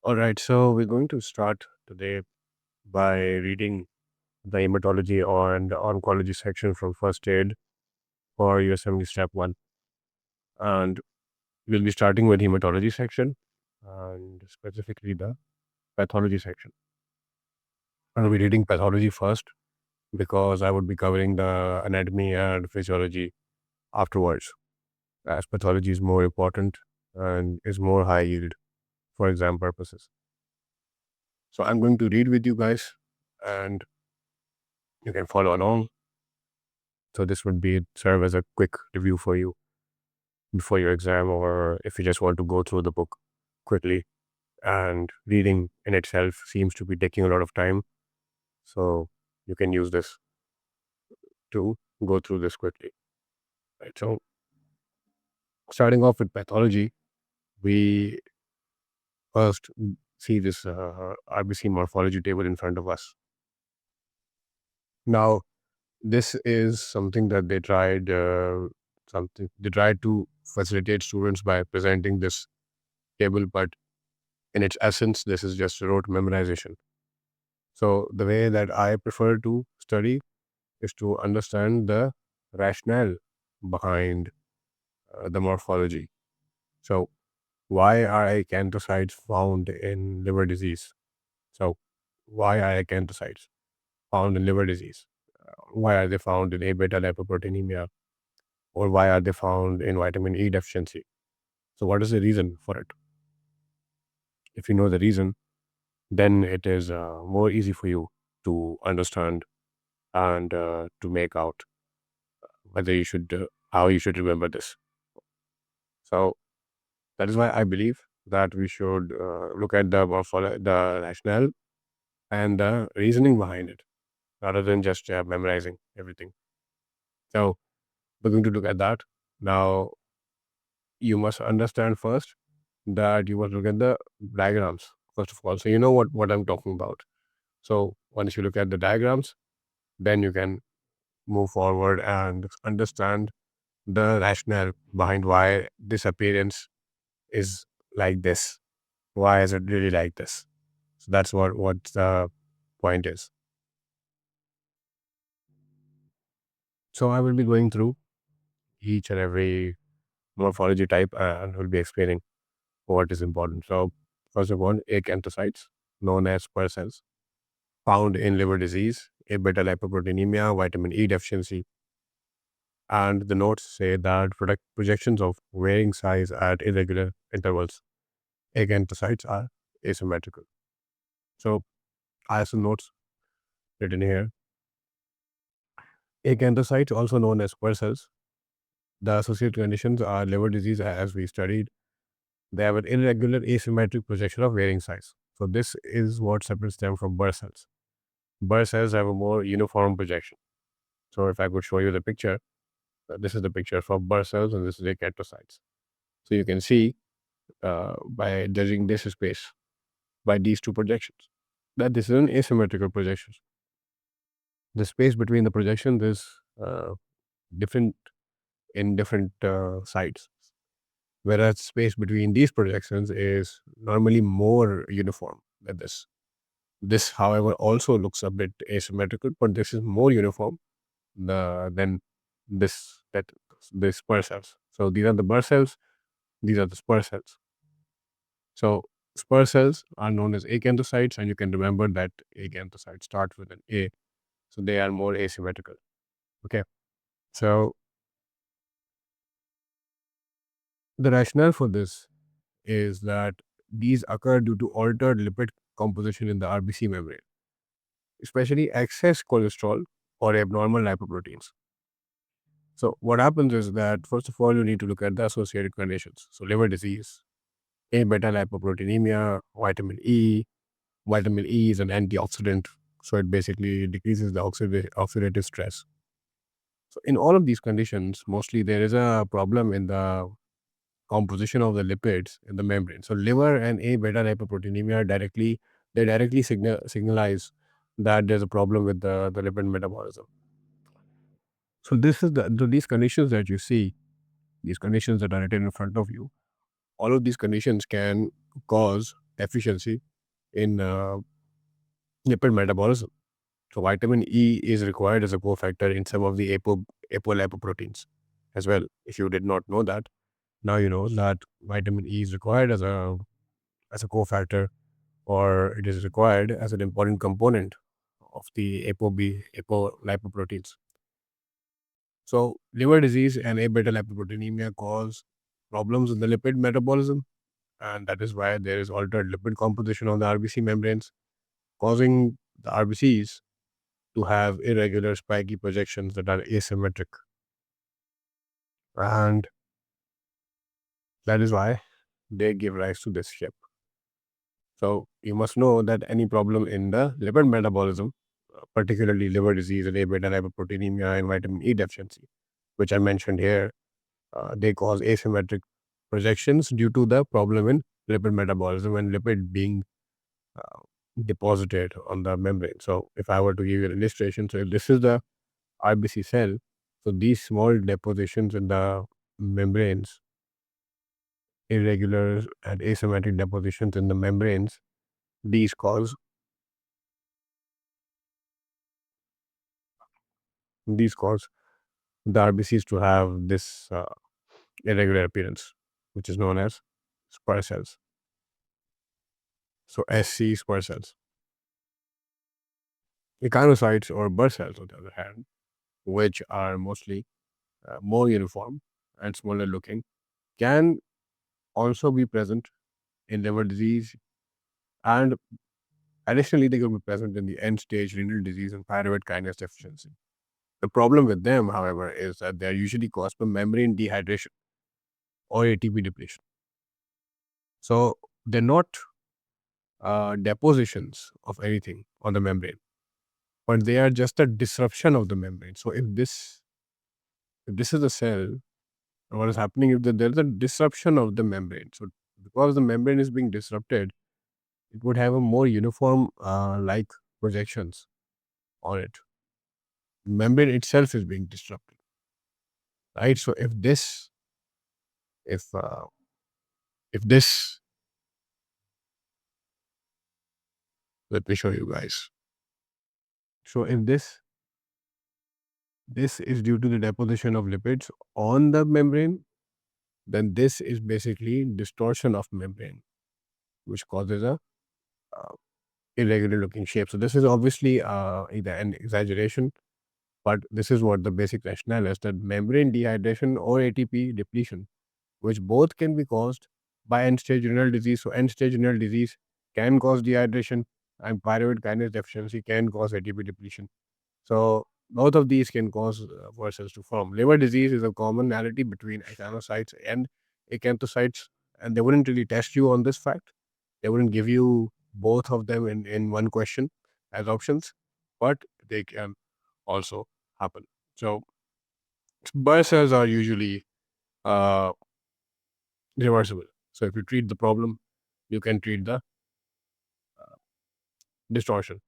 All right, so we're going to start today by reading the hematology and oncology section from first aid for USMLE Step 1. And we'll be starting with hematology section and specifically the pathology section. I'll be reading pathology first because I would be covering the anatomy and physiology afterwards, as pathology is more important and is more high yield for exam purposes. So I'm going to read with you guys and you can follow along. So this would be serve as a quick review for you before your exam, or if you just want to go through the book quickly. And reading in itself seems to be taking a lot of time, so you can use this to go through this quickly. Right. So starting off with pathology, we first see this RBC morphology table in front of us. Now, this is something that they tried to facilitate students by presenting this table, but in its essence, this is just rote memorization. So the way that I prefer to study is to understand the rationale behind the morphology. So why are acanthocytes found in liver disease? So why are acanthocytes found in liver disease? Why are they found in A beta lipoproteinemia? Or why are they found in vitamin E deficiency? So what is the reason for it? If you know the reason, then it is more easy for you to understand and to make out whether you should how you should remember this. So that is why I believe that we should look at the rationale and the reasoning behind it, rather than just memorizing everything. So we're going to look at that. Now you must understand first that you must look at the diagrams first of all, so you know what I'm talking about. So once you look at the diagrams, then you can move forward and understand the rationale behind why this appearance is like this. Why is it really like this? So that's what the point is. So I will be going through each and every morphology type and will be explaining what is important. So first of all, acanthocytes, known as spur cells, found in liver disease, A beta lipoproteinemia, vitamin E deficiency, and the notes say that projections of varying size at irregular intervals. Acanthocytes are asymmetrical. So I have some notes written here. Acanthocytes, also known as spur cells, the associated conditions are liver disease, as we studied. They have an irregular asymmetric projection of varying size. So this is what separates them from burr cells. Burr cells have a more uniform projection. So if I could show you the picture, this is the picture for burr cells and this is acanthocytes. So you can see by judging this space by these two projections that this is an asymmetrical projection. The space between the projections is different in different sides, whereas space between these projections is normally more uniform than this. This, however, also looks a bit asymmetrical, but this is more uniform than that the spur cells. So these are the burr cells, these are the spur cells. So spur cells are known as acanthocytes, and you can remember that acanthocytes start with an A, so they are more asymmetrical. Okay, so the rationale for this is that these occur due to altered lipid composition in the RBC membrane, especially excess cholesterol or abnormal lipoproteins. So what happens is that first of all, you need to look at the associated conditions. So liver disease, A beta lipoproteinemia, vitamin E. Vitamin E is an antioxidant, so it basically decreases the oxidative stress. So in all of these conditions, mostly there is a problem in the composition of the lipids in the membrane. So liver and A beta lipoproteinemia directly signalize that there's a problem with the lipid metabolism. So these conditions that you see, these conditions that are written in front of you, all of these conditions can cause deficiency in lipid metabolism. So vitamin E is required as a cofactor in some of the apolipoproteins as well. If you did not know that, now you know that vitamin E is required as a cofactor, or it is required as an important component of the apolipoproteins. So liver disease and A beta lipoproteinemia cause problems in the lipid metabolism, and that is why there is altered lipid composition on the RBC membranes, causing the RBCs to have irregular spiky projections that are asymmetric. And that is why they give rise to this shape. So you must know that any problem in the lipid metabolism, particularly liver disease and A beta lipoproteinemia and vitamin E deficiency, which I mentioned here, they cause asymmetric projections due to the problem in lipid metabolism and lipid being uh, deposited on the membrane. So if I were to give you an illustration, so if this is the RBC cell, so these small depositions in the membranes, irregular and asymmetric depositions in the membranes, these cause these cause the RBCs to have this irregular appearance, which is known as spur cells. So SC spur cells. Echinocytes or burst cells, on the other hand, which are mostly more uniform and smaller looking, can also be present in liver disease, and additionally, they could be present in the end stage renal disease and pyruvate kinase deficiency. The problem with them, however, is that they are usually caused by membrane dehydration or ATP depletion. So they're not depositions of anything on the membrane, but they are just a disruption of the membrane. So if this is a cell, what is happening is that there's a disruption of the membrane. So because the membrane is being disrupted, it would have a more uniform like projections on it. Membrane itself is being disrupted, right? So if uh, if this let me show you guys. So if this is due to the deposition of lipids on the membrane, then this is basically distortion of membrane, which causes a uh, irregular looking shape. So this is obviously either an exaggeration, but this is what the basic rationale is, that membrane dehydration or ATP depletion, which both can be caused by end-stage renal disease. So end-stage renal disease can cause dehydration, and pyruvate kinase deficiency can cause ATP depletion. So both of these can cause vessels to form. Liver disease is a commonality between echinocytes and acanthocytes, and they wouldn't really test you on this fact. They wouldn't give you both of them in one question as options, but they can also happen. So burst cells are usually uh, reversible. So if you treat the problem, you can treat the distortion,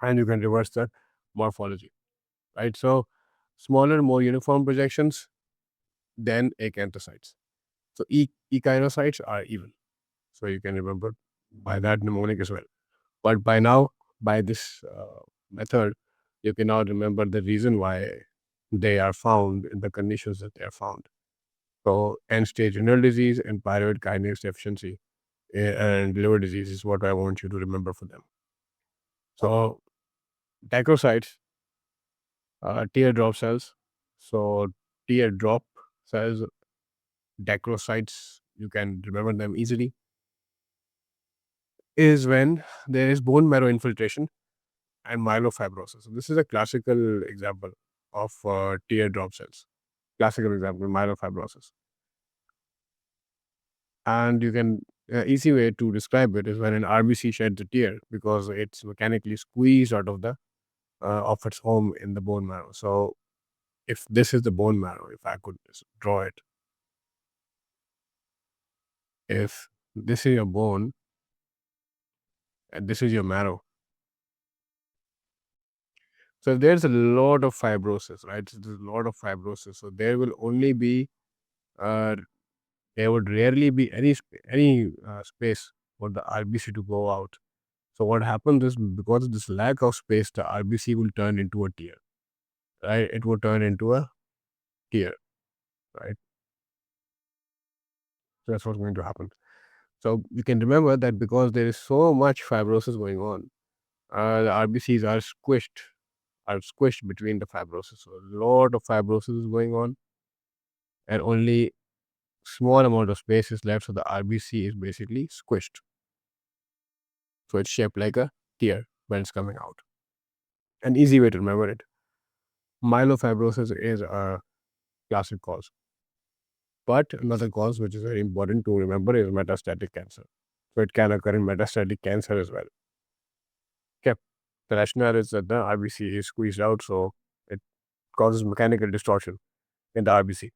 and you can reverse the morphology, right? So smaller, more uniform projections than acanthocytes. So echinocytes are even. So you can remember by that mnemonic as well. But by now, by this method, you can now remember the reason why they are found in the conditions that they are found. So end-stage renal disease and pyruvate kinase deficiency and liver disease is what I want you to remember for them. So dacrocytes, teardrop cells. So teardrop cells, dacrocytes, you can remember them easily, is when there is bone marrow infiltration and myelofibrosis. So this is a classical example of teardrop cells. Classical example, myelofibrosis. And you can easy way to describe it is when an RBC sheds a tear because it's mechanically squeezed out of its home in the bone marrow. So if this is the bone marrow, if I could just draw it, if this is your bone and this is your marrow, so there's a lot of fibrosis, right? So there's a lot of fibrosis. So there will only be uh, there would rarely be any space for the RBC to go out. So what happens is, because of this lack of space, the RBC will turn into a tear, right? It will turn into a tear, right? So that's what's going to happen. So you can remember that because there is so much fibrosis going on, the RBCs are squished between the fibrosis. So a lot of fibrosis is going on, and only small amount of space is left. So the RBC is basically squished. So it's shaped like a tear when it's coming out. An easy way to remember it: myelofibrosis is a classic cause. But another cause which is very important to remember is metastatic cancer. So it can occur in metastatic cancer as well. Okay. The rationale is that the RBC is squeezed out, so it causes mechanical distortion in the RBC.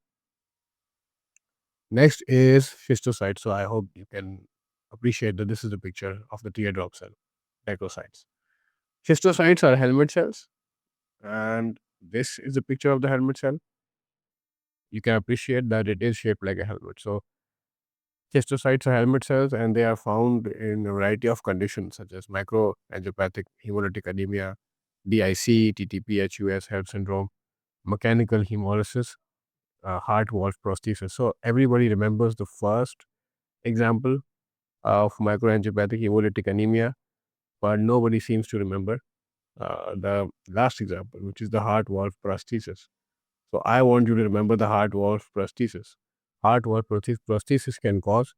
Next is schistocytes. So I hope you can appreciate that this is a picture of the teardrop cell, necrocytes. Schistocytes are helmet cells, and this is a picture of the helmet cell. You can appreciate that it is shaped like a helmet. So schistocytes are helmet cells, and they are found in a variety of conditions such as microangiopathic hemolytic anemia, DIC, TTP, HUS, HELP syndrome, mechanical hemolysis, heart valve prosthesis. So everybody remembers the first example of microangiopathic hemolytic anemia, but nobody seems to remember the last example, which is the heart valve prosthesis. So I want you to remember the heart valve prosthesis. Heart valve prosthesis can cause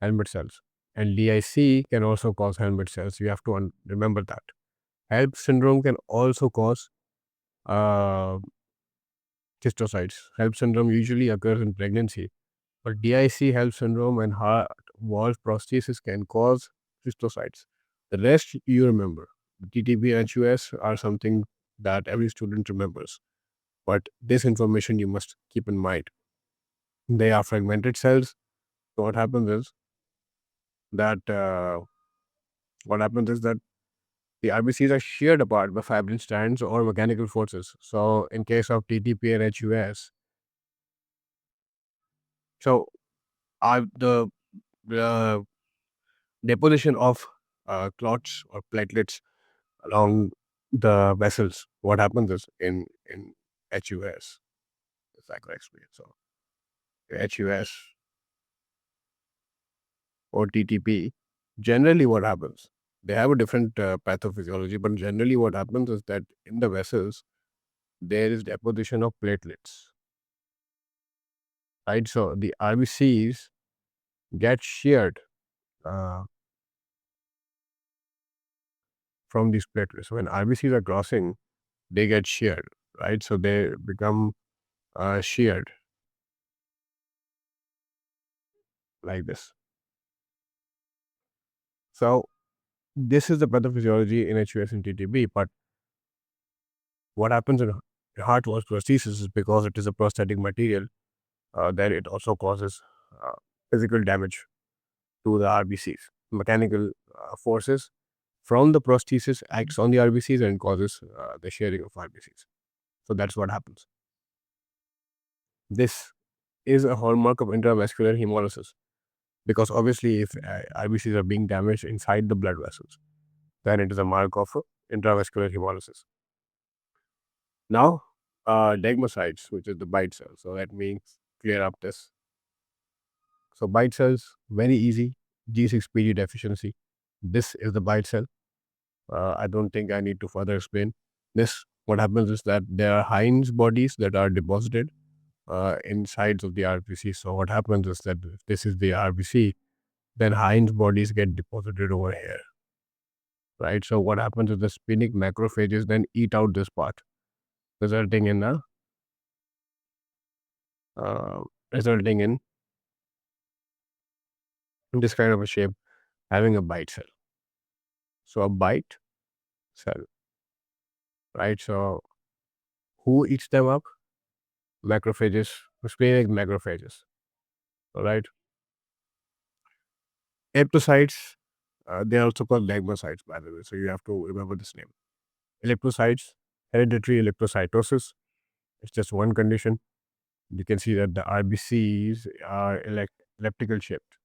helmet cells, and DIC can also cause helmet cells. You have to remember that. HELP syndrome can also cause uh, cystocytes. HELP syndrome usually occurs in pregnancy, but DIC, HELP syndrome, and heart valve prosthesis can cause cystocytes. The rest you remember. TTP and HUS are something that every student remembers, but this information you must keep in mind. They are fragmented cells. So that what happens is that the RBCs are sheared apart by fibrin strands or mechanical forces. So in case of TTP and HUS, so the deposition of clots or platelets along the vessels. What happens is in HUS, if I could explain. So HUS or TTP, generally what happens, they have a different pathophysiology, but generally what happens is that in the vessels there is deposition of platelets, right? So the RBCs get sheared uh, from these platelets. So when RBCs are crossing, they get sheared, right? So they become sheared like this. So this is the pathophysiology in HUS and TTP. But what happens in heart valve prosthesis is, because it is a prosthetic material, that it also causes uh, physical damage to the RBCs. Mechanical forces from the prosthesis acts on the RBCs and causes the shearing of RBCs. So that's what happens. This is a hallmark of intravascular hemolysis, because obviously if RBCs are being damaged inside the blood vessels, then it is a mark of intravascular hemolysis. Now, degmocytes, which is the bite cell. So let me clear up this. So bite cells, very easy. G6PD deficiency. This is the bite cell. I don't think I need to further explain this. What happens is that there are Heinz bodies that are deposited insides of the RBC. So what happens is that if this is the RBC, then Heinz bodies get deposited over here, right? So what happens is the splenic macrophages then eat out this part, resulting in a uh, resulting in this kind of a shape, having a bite cell. So a bite cell, right? So who eats them up? Macrophages, splenic macrophages, all right? Elliptocytes, they are also called legmocytes, by the way. So you have to remember this name. Elliptocytes, hereditary elliptocytosis. It's just one condition. You can see that the RBCs are elliptical shaped,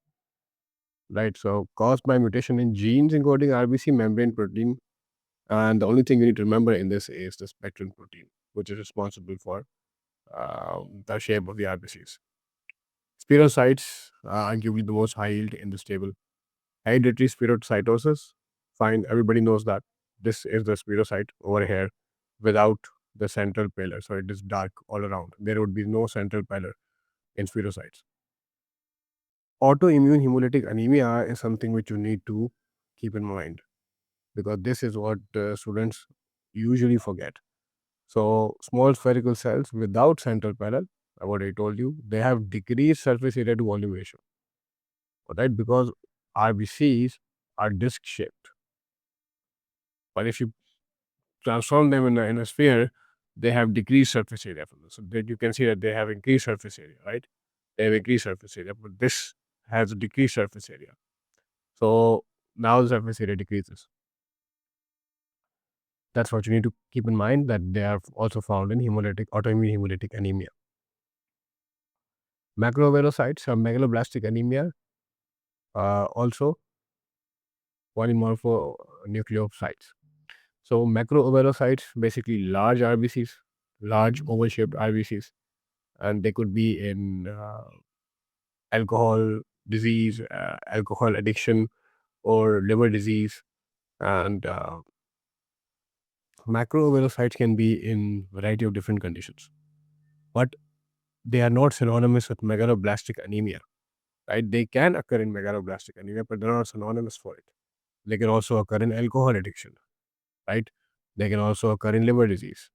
right? So caused by mutation in genes encoding RBC membrane protein. And the only thing you need to remember in this is the spectrin protein, which is responsible for the shape of the RBCs. Spirocytes are arguably the most high yield in this table. Hereditary spirocytosis, fine, everybody knows that. This is the spirocyte over here without the central pillar. So it is dark all around. There would be no central pillar in spirocytes. Autoimmune hemolytic anemia is something which you need to keep in mind, because this is what students usually forget. So small spherical cells without central pillar, what I told you, they have decreased surface area to volume ratio, right? Because RBCs are disc shaped. But if you transform them in a sphere, they have decreased surface area from this. So that you can see that they have increased surface area, right? They have increased surface area, but this has a decreased surface area. So now the surface area decreases. That's what you need to keep in mind, that they are also found in autoimmune hemolytic anemia. Macrovenocytes or megaloblastic anemia, also polymorphonucleocytes. So macrovenocytes, basically large RBCs, large oval-shaped RBCs, and they could be in alcohol disease, alcohol addiction, or liver disease. And macrovenocytes can be in variety of different conditions, but they are not synonymous with megaloblastic anemia, right? They can occur in megaloblastic anemia, but they're not synonymous for it. They can also occur in alcohol addiction, right? They can also occur in liver disease.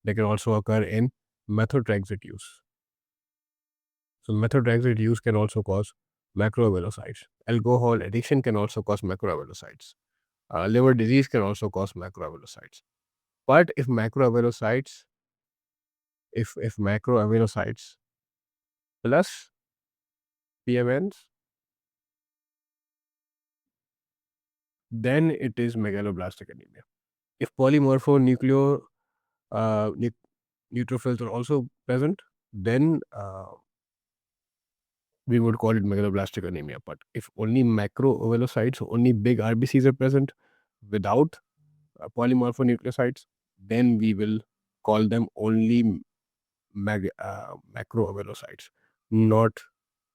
They can also occur in methotrexate use. So methotrexate use can also cause macrovenocytes. Alcohol addiction can also cause macrovenocytes. Liver disease can also cause macrovenocytes. But if macroaminocytes plus PMNs, then it is megaloblastic anemia. If polymorphonucleo neutrophils are also present, then we would call it megaloblastic anemia. But if only macroovalocytes, only big RBCs are present without polymorphonucleosides, then we will call them only macroovalocytes, not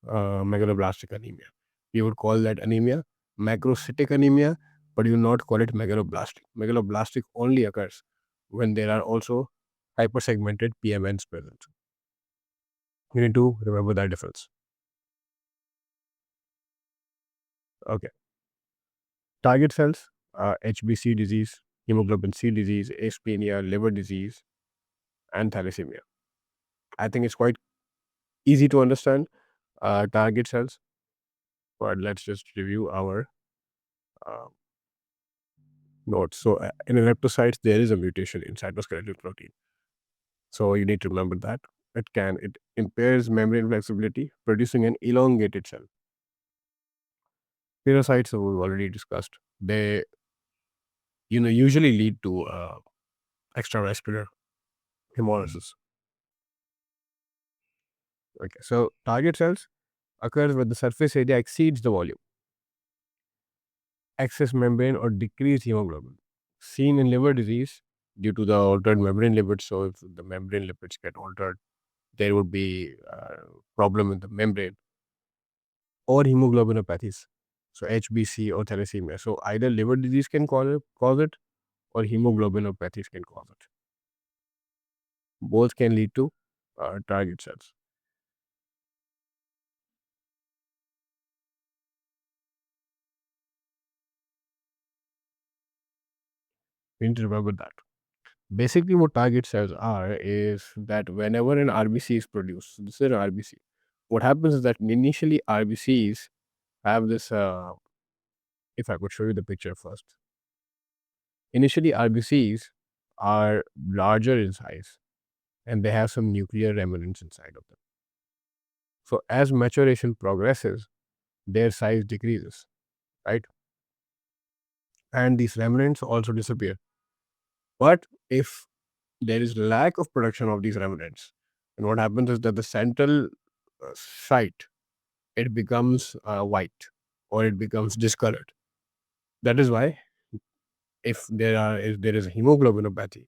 megaloblastic anemia. We would call that anemia macrocytic anemia, but you will not call it megaloblastic. Megaloblastic only occurs when there are also hypersegmented PMNs present. You need to remember that difference. Okay. Target cells, HBC disease, hemoglobin C disease, aspenia, liver disease, and thalassemia. I think it's quite easy to understand target cells, but let's just review our uh, notes. So, in erythrocytes, there is a mutation in cytoskeletal protein. So, you need to remember that. It impairs membrane flexibility, producing an elongated cell. Spirocytes, we've already discussed. They, usually lead to extravascular hemolysis. Okay, so target cells occurs when the surface area exceeds the volume, excess membrane, or decreased hemoglobin. Seen in liver disease due to the altered membrane lipids. So, if the membrane lipids get altered, there would be a problem in the membrane, or hemoglobinopathies. So, HBC or thalassemia. So, either liver disease can cause it, or hemoglobinopathies can cause it. Both can lead to target cells. We need to remember that. Basically, what target cells are is that whenever an RBC is produced, this is an RBC. What happens is that initially RBCs have this. If I could show you the picture first. Initially, RBCs are larger in size, and they have some nuclear remnants inside of them. So, as maturation progresses, their size decreases, right? And these remnants also disappear. But if there is lack of production of these remnants, and what happens is that the central site it becomes white or it becomes discolored. That is why if there is a hemoglobinopathy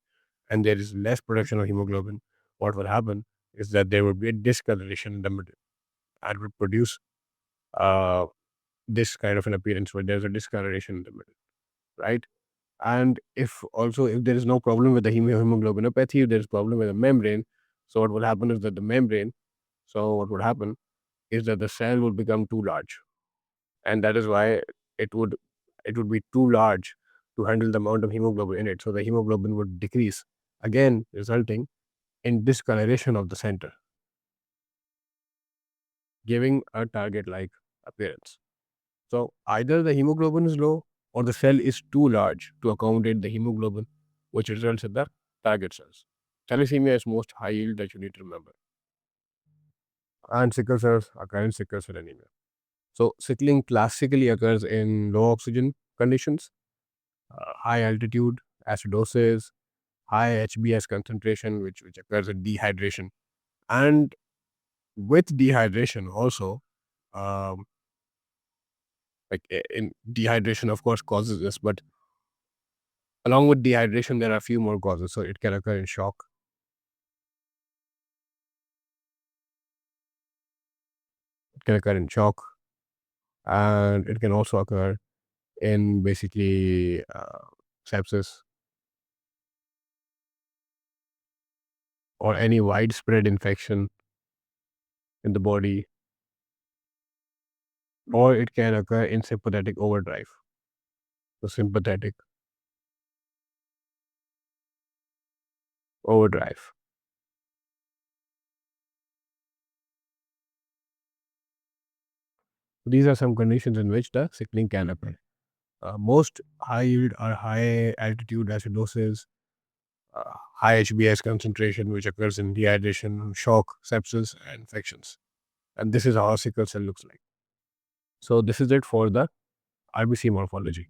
and there is less production of hemoglobin, what will happen is that there will be a discoloration in the middle and will produce uh, this kind of an appearance where there's a discoloration in the middle, right? And if there is no problem with the hemoglobinopathy, if there is problem with the membrane, so what will happen is that the membrane, so what would happen is that the cell will become too large, and that is why it would it would be too large to handle the amount of hemoglobin in it. So the hemoglobin would decrease, again resulting in discoloration of the center, giving a target-like appearance. So either the hemoglobin is low or the cell is too large to accommodate the hemoglobin, which results in the target cells. Thalassemia is most high yield that you need to remember. And sickle cells occur in sickle cell anemia. So sickling classically occurs in low oxygen conditions, high altitude acidosis, high HbS concentration, which occurs in dehydration. And with dehydration also, um, in dehydration, of course, causes this, but along with dehydration, there are a few more causes. So it can occur in shock, it can occur in shock, and it can also occur in basically sepsis or any widespread infection in the body, or it can occur in sympathetic overdrive. So sympathetic overdrive. These are some conditions in which the sickling can occur. Most high yield are high altitude acidosis, high HbS concentration, which occurs in dehydration, shock, sepsis, and infections. And this is how sickle cell looks like. So this is it for the RBC morphology.